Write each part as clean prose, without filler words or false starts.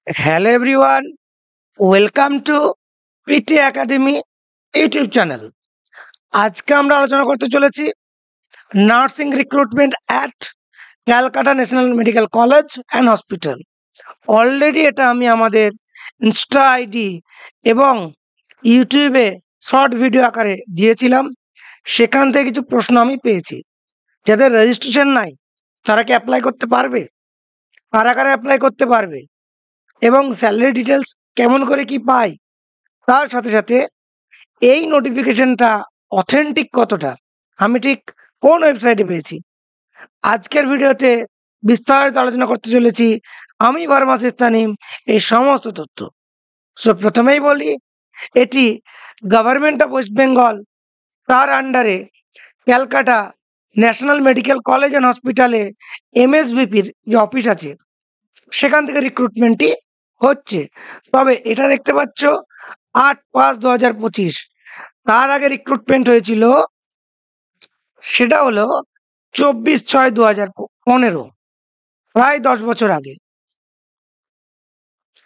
Hello everyone, welcome to PT academy YouTube channel. আজকে আমরা আলোচনা করতে চলেছি nursing recruitment at Calcutta national medical college and hospital. Already এটা আমি আমাদের ইনস্টা আইডি এবং ইউটিউবে শর্ট ভিডিও আকারে দিয়েছিলাম। সেখান থেকে কিছু প্রশ্ন আমি পেয়েছি। যাদের রেজিস্ট্রেশন নাই তারা কি অ্যাপ্লাই করতে পারবে, কারা কারা অ্যাপ্লাই করতে পারবে এবং স্যালারি ডিটেলস কেমন করে কি পায়, তার সাথে সাথে এই নোটিফিকেশনটা অথেন্টিক কতটা, আমি ঠিক কোন ওয়েবসাইটে পেয়েছি, আজকের ভিডিওতে বিস্তারিত আলোচনা করতে চলেছি আমি ফার্মাসিস্ট তানিম এই সমস্ত তথ্য। সো প্রথমেই বলি, এটি গভর্নমেন্ট অফ ওয়েস্ট বেঙ্গল তার আন্ডারে Calcutta national medical college and হসপিটালে এমএসভিপির যে অফিস আছে সেখান থেকে রিক্রুটমেন্টটি হচ্ছে। তবে এটা দেখতে পাচ্ছ 8/5/2025, তার আগে রিক্রুটমেন্ট হয়েছিল, সেটা হলো 24/6/2015, প্রায় 10 বছর আগে।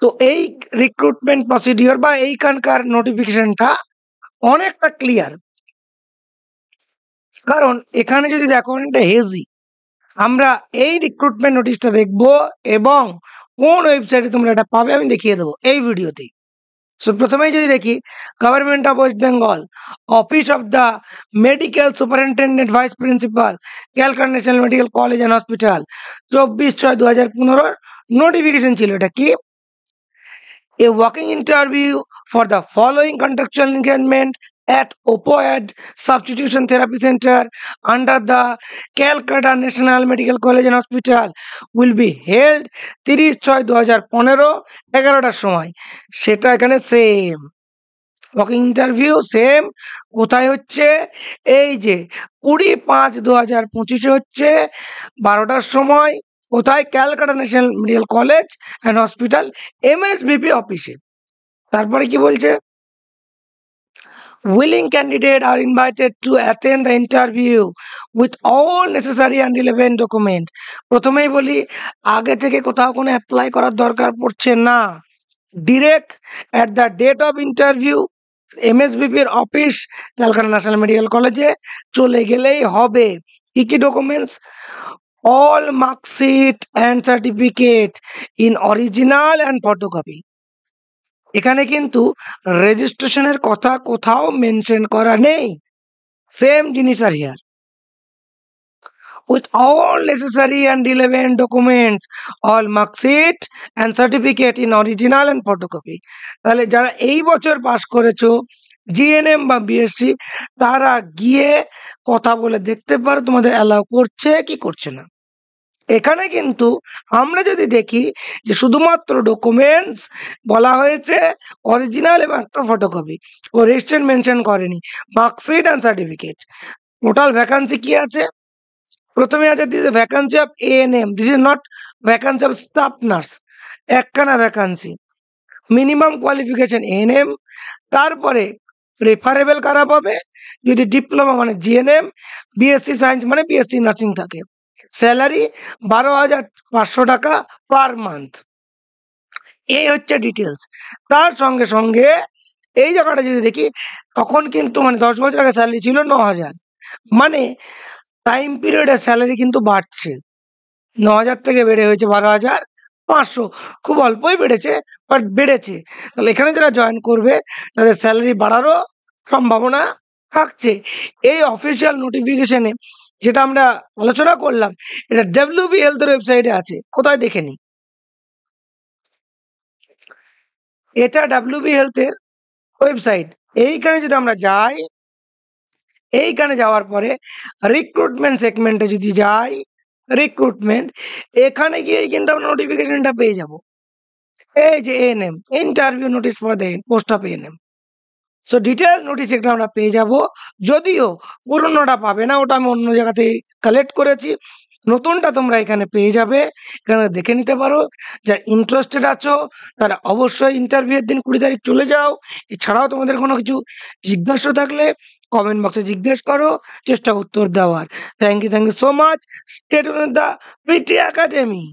তো এই রিক্রুটমেন্ট প্রসিডিওর বা এইখানকার নোটিফিকেশনটা অনেকটা ক্লিয়ার, কারণ এখানে যদি দেখো অনেকটা হেজি। আমরা এই রিক্রুটমেন্ট নোটিশটা দেখব এবং কোন ওয়েবসাইটে তোমরা এটা পাবে আমি দেখিয়ে দেবো এই ভিডিওতেই। সো প্রথমেই যদি দেখি, government of West Bengal, office of the medical superintendent vice principal, Calcutta national medical college and hospital, 24/6/2015 notification ছিল। এটা কি? A walking interview for the following contractual engagement at Opioid Substitution Therapy Center under the Calcutta National Medical College and Hospital will be held 30/6/2015 11টার সময়। সেটা এখানে same walking interview, same. কোথায় হচ্ছে? এই যে 20/5/2025 হচ্ছে 12টার সময়। কোথায়? Calcutta national medical college and hospital MSVP অফিসে। তারপরে কি বলছে? Willing candidates are invited to attend the interview with all necessary and relevant document. প্রথমেই বলি, আগে থেকে কোথাও কোনো অ্যাপ্লাই করার দরকার পড়ছে না। Direct at the date of interview এমএসভিপির অফিস ক্যালকাটা ন্যাশনাল মেডিকেল কলেজে চলে গেলেই হবে। কি কি documents? All marksheet and certificate in original and photocopy. এখানে কিন্তু রেজিস্ট্রেশনের কথা কোথাও মেনশন করা নেই। সেম জিনিস আর here. with all necessary and relevant documents, all marksheet and certificate in original and photocopy. তাহলে যারা এই বছর পাস করেছো জিএনএম বা বিএসসি, তারা গিয়ে কথা বলে দেখতে পারো তোমাদের অ্যালাউ করছে কি করছে না। এখানে কিন্তু আমরা যদি দেখি যে শুধুমাত্র ডকুমেন্টস বলা হয়েছে, অরিজিনাল এবং একটা ফটোকপি, ও রেজিস্ট্রেশন মেনশন করেনি, marksheet and certificate. Total vacancy কি আছে? প্রথমে আছে this vacancy of ANM, this is not vacancy of staff nurse, একখানা ভ্যাকান্সি। Minimum qualification ANM. তারপরে প্রেফারেবল কারা পাবে? যদি ডিপ্লোমা মানে জিএনএম, বিএসসি সায়েন্স মানে বিএসসি নার্সিং থাকে। স্যালারি 12,500 টাকা পার মান্থ। এই হচ্ছে ডিটেলস। তার সঙ্গে সঙ্গে এই জায়গাটা যদি দেখি, তখন কিন্তু মানে 10 বছর আগে স্যালারি ছিল 9,000, মানে টাইম পিরিয়ডে স্যালারি কিন্তু বাড়ছে। 9,000 থেকে বেড়ে হয়েছে 12,500, খুব অল্পই বেড়েছে, বাট বেড়েছে। তাহলে এখানে যারা জয়েন করবে তাদের স্যালারি বাড়ারও সম্ভাবনা থাকছে। এই অফিসিয়াল নোটিফিকেশনে যেটা আমরা আলোচনা করলাম, এটা ডব্লিউবি হেলথের ওয়েবসাইটে আছে। কোথায় দেখে নি? এটা ডব্লিউবি হেলথের ওয়েবসাইট। এইখানে যদি আমরা যাই, এইখানে যাওয়ার পরে রিক্রুটমেন্ট সেগমেন্টে যদি যাই, রিক্রুটমেন্ট, এখানে গিয়েই কিন্তু আমরা নোটিফিকেশনটা পেয়ে যাব। এই যে ANM interview notice for the post of ANM. So details notice একটা আমরা পেয়ে যাব। যদিও পুরনোটা পাবে না, ওটা আমি অন্য জায়গা থেকে কালেক্ট করেছি। নতুনটা তোমরা এখানে পেয়ে যাবে, এখানে দেখে নিতে পারো। যারা ইন্টারেস্টেড আছো তারা অবশ্যই ইন্টারভিউয়ের দিন 20 তারিখ চলে যাও। এছাড়াও তোমাদের কোনো কিছু জিজ্ঞাসা থাকলে কমেন্ট বক্সে জিজ্ঞেস করো, চেষ্টা উত্তর দেওয়ার। Thank you so much. Stay tuned with the PT academy.